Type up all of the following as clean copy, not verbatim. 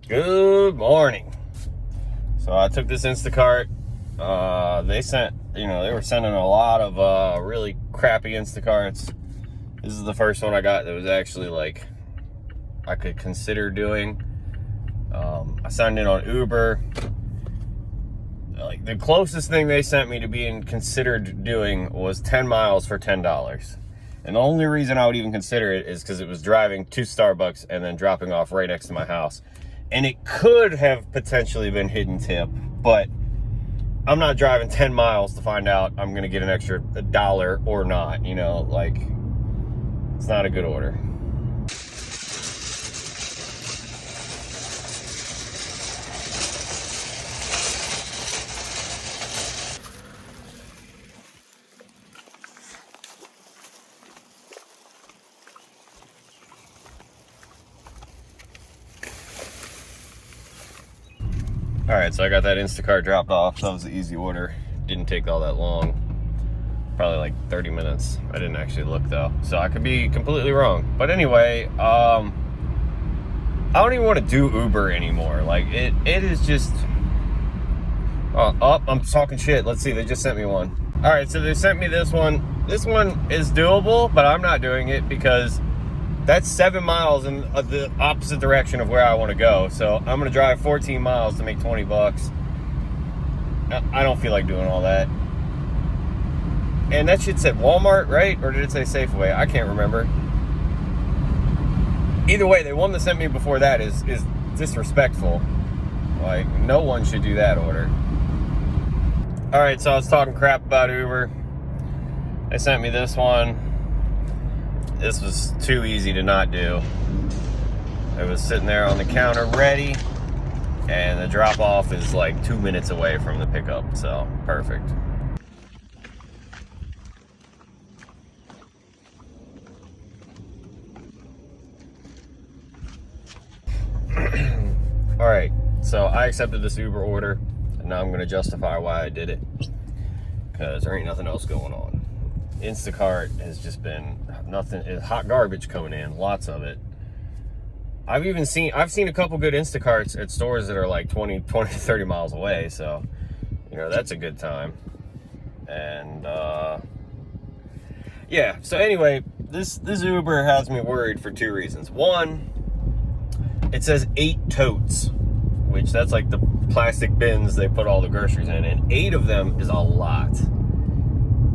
Good morning. So I took this Instacart. They were sending a lot of really crappy Instacarts. This is the first one I got that was actually like I could consider doing. I signed in on Uber. Like the closest thing they sent me to being considered doing was 10 miles for $10. And the only reason I would even consider it is because it was driving to Starbucks and then dropping off right next to my house. And it could have potentially been hidden tip, but I'm not driving 10 miles to find out I'm going to get an extra $1 or not. You know, like, it's not a good order. All right, so I got that Instacart dropped off. That was the easy order. Didn't take all that long. Probably like 30 minutes. I didn't actually look though, so I could be completely wrong. But anyway, I don't even want to do Uber anymore. Like it is just. Oh, I'm talking shit. Let's see. They just sent me one. All right, so they sent me this one. This one is doable, but I'm not doing it because that's 7 miles in the opposite direction of where I want to go. So I'm going to drive 14 miles to make 20 bucks. I don't feel like doing all that. And that shit said Walmart, right? Or did it say Safeway? I can't remember. Either way, the one that sent me before that is disrespectful. Like, no one should do that order. All right, so I was talking crap about Uber. They sent me this one. This was too easy to not do. It was sitting there on the counter ready, and the drop off is like 2 minutes away from the pickup, so perfect. All right, so I accepted this Uber order, and now I'm going to justify why I did it, because there ain't nothing else going on. Instacart has just been nothing. It's hot garbage coming in, lots of it. I've seen a couple good Instacarts at stores that are like 20 to 30 miles away, so you know that's a good time. And yeah, so anyway, this Uber has me worried for two reasons. One, it says 8 totes, which that's like the plastic bins they put all the groceries in, and 8 of them is a lot.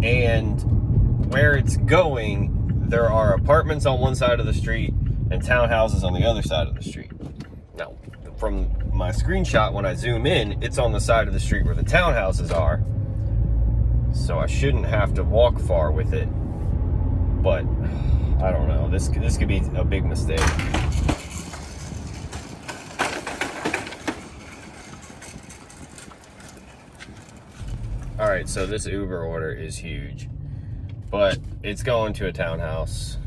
And where it's going, there are apartments on one side of the street and townhouses on the other side of the street. Now, from my screenshot, when I zoom in, it's on the side of the street where the townhouses are. So I shouldn't have to walk far with it. But, I don't know. This could be a big mistake. All right, so this Uber order is huge. But it's going to a townhouse.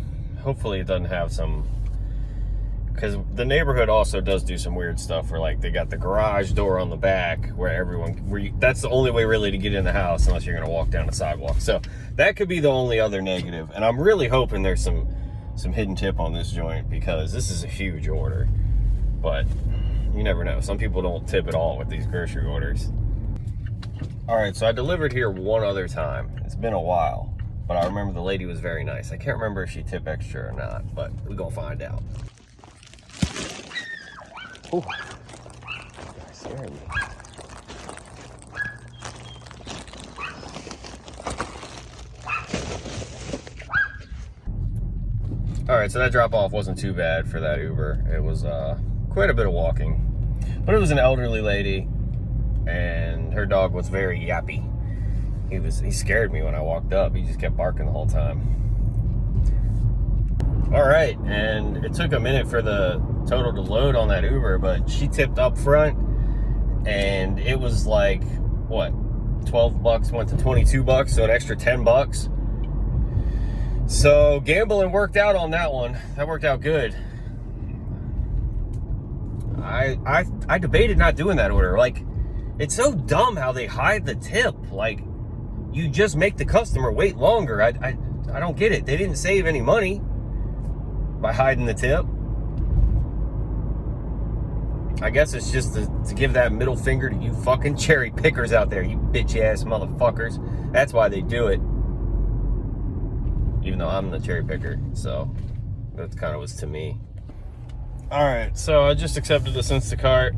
Hopefully it doesn't have some, because the neighborhood also does do some weird stuff where like they got the garage door on the back where that's the only way really to get in the house unless you're gonna walk down the sidewalk. So that could be the only other negative. And I'm really hoping there's some hidden tip on this joint because this is a huge order. But you never know. Some people don't tip at all with these grocery orders. All right, so I delivered here one other time. It's been a while. But I remember the lady was very nice. I can't remember if she tipped extra or not, but we're gonna find out. Ooh, that's scaring me. All right, so that drop off wasn't too bad for that Uber. It was quite a bit of walking, but it was an elderly lady, and her dog was very yappy. He scared me when I walked up. He just kept barking the whole time. All right, and it took a minute for the total to load on that Uber, but she tipped up front, and it was like, what, 12 bucks went to 22 bucks, so an extra 10 bucks. So gambling worked out on that one. That worked out good. I debated not doing that order. Like, it's so dumb how they hide the tip. Like, you just make the customer wait longer. I don't get it. They didn't save any money by hiding the tip. I guess it's just to give that middle finger to you fucking cherry pickers out there, you bitch ass motherfuckers. That's why they do it. Even though I'm the cherry picker, so that kind of was to me. All right, so I just accepted this Instacart.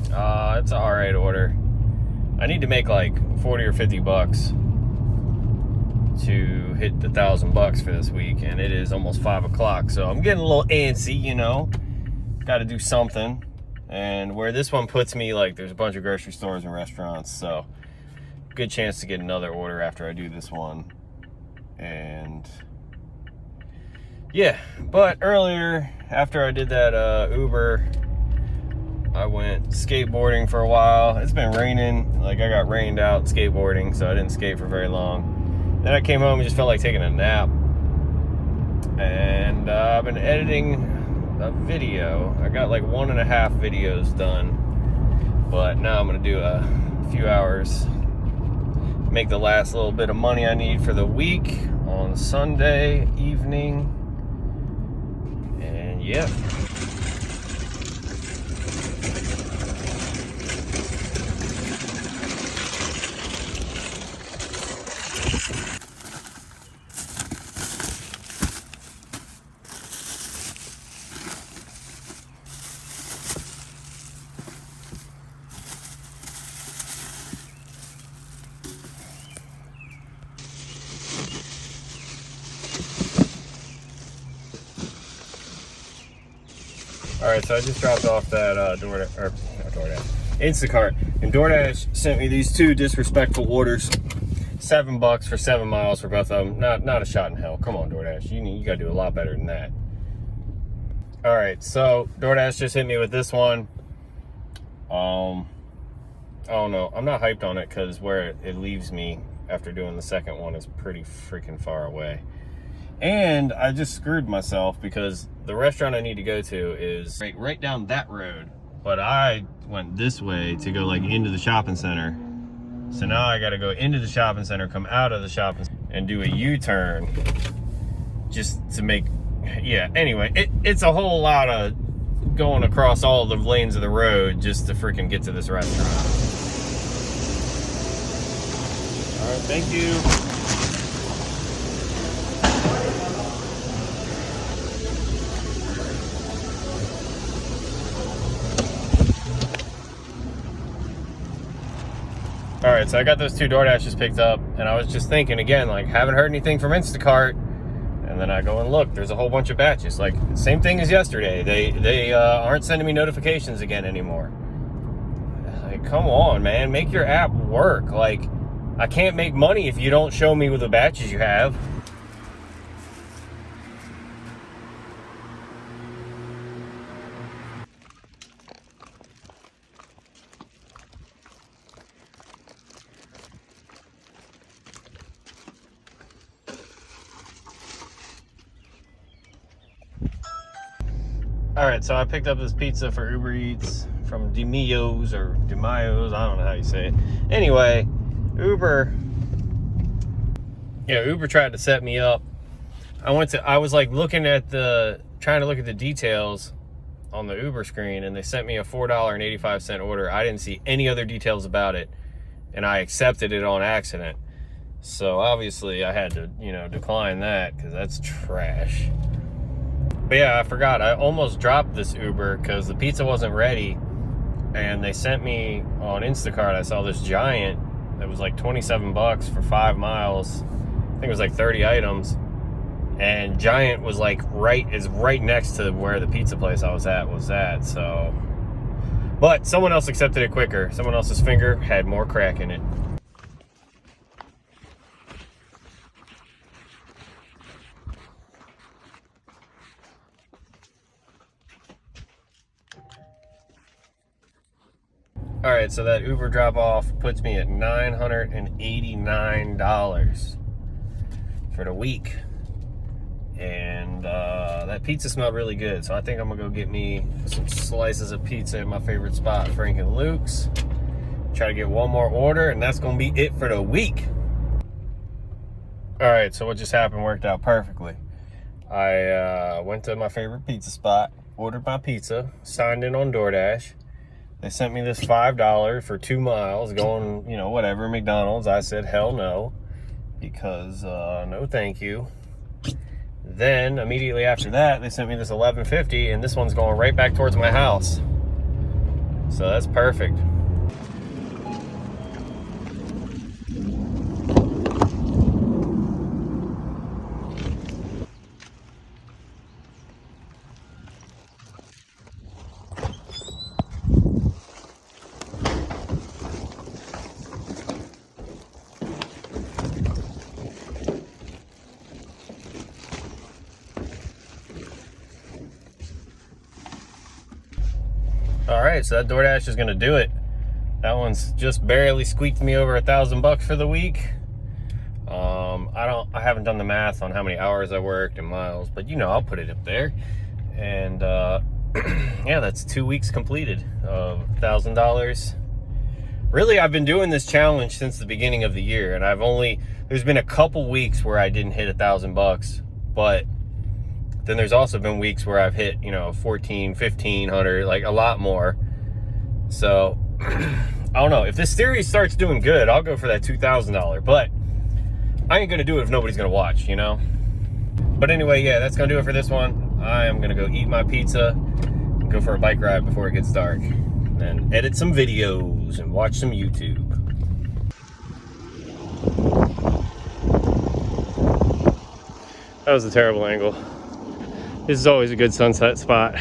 It's an all right order. I need to make like 40 or 50 bucks to hit the $1,000 for this week, and it is almost 5 o'clock, so I'm getting a little antsy, you know. Got to do something. And where this one puts me, like, there's a bunch of grocery stores and restaurants, so good chance to get another order after I do this one. And yeah, but earlier, after I did that Uber, I went skateboarding for a while. It's been raining, like I got rained out skateboarding, so I didn't skate for very long. Then I came home and just felt like taking a nap. And I've been editing a video. I got like 1.5 videos done, but now I'm gonna do a few hours, make the last little bit of money I need for the week on Sunday evening. And yeah. All right, so I just dropped off that Instacart, and Doordash sent me these two disrespectful orders. $7 for 7 miles for both of them. Not a shot in hell. Come on, Doordash, you gotta do a lot better than that. All right, so Doordash just hit me with this one. I don't know. I'm not hyped on it because where it leaves me after doing the second one is pretty freaking far away. And I just screwed myself because the restaurant I need to go to is right down that road. But I went this way to go like into the shopping center. So now I gotta go into the shopping center, come out of the shopping center, and do a U-turn just to make, yeah, anyway, it's a whole lot of going across all the lanes of the road just to freaking get to this restaurant. All right, thank you. All right, so I got those two DoorDashes picked up, and I was just thinking again, like, haven't heard anything from Instacart. And then I go and look, there's a whole bunch of batches. Like, same thing as yesterday. They aren't sending me notifications again anymore. Like, come on, man, make your app work. Like, I can't make money if you don't show me with the batches you have. All right, so I picked up this pizza for Uber Eats from DiMio's or DiMio's, I don't know how you say it. Anyway, Uber tried to set me up. I was like trying to look at the details on the Uber screen, and they sent me a $4.85 order. I didn't see any other details about it, and I accepted it on accident. So obviously I had to, decline that because that's trash. But yeah, I forgot. I almost dropped this Uber because the pizza wasn't ready, and they sent me on Instacart. I saw this Giant that was like $27 for 5 miles. I think it was like 30 items, and Giant was like right next to where the pizza place I was at. So, but someone else accepted it quicker. Someone else's finger had more crack in it. All right, so that Uber drop-off puts me at $989 for the week. And that pizza smelled really good, so I think I'm gonna go get me some slices of pizza at my favorite spot, Frank and Luke's. Try to get one more order, and that's gonna be it for the week. All right, so what just happened worked out perfectly. I went to my favorite pizza spot, ordered my pizza, signed in on Doordash. They sent me this $5 for 2 miles going, you know, whatever, McDonald's. I said, hell no, because no thank you. Then immediately after that, they sent me this $11.50, and this one's going right back towards my house. So that's perfect. All right, so that DoorDash is gonna do it. That one's just barely squeaked me over $1,000 for the week. I haven't done the math on how many hours I worked and miles, but you know, I'll put it up there. And yeah, that's 2 weeks completed of $1,000. Really, I've been doing this challenge since the beginning of the year, and there's been a couple weeks where I didn't hit $1,000, but then there's also been weeks where I've hit, you know, 14, 1500, like a lot more. So I don't know, if this series starts doing good, I'll go for that $2,000, but I ain't gonna do it if nobody's gonna watch, you know. But anyway, yeah, that's gonna do it for this one. I am gonna go eat my pizza and go for a bike ride before it gets dark, and edit some videos and watch some YouTube. That was a terrible angle. This is always a good sunset spot.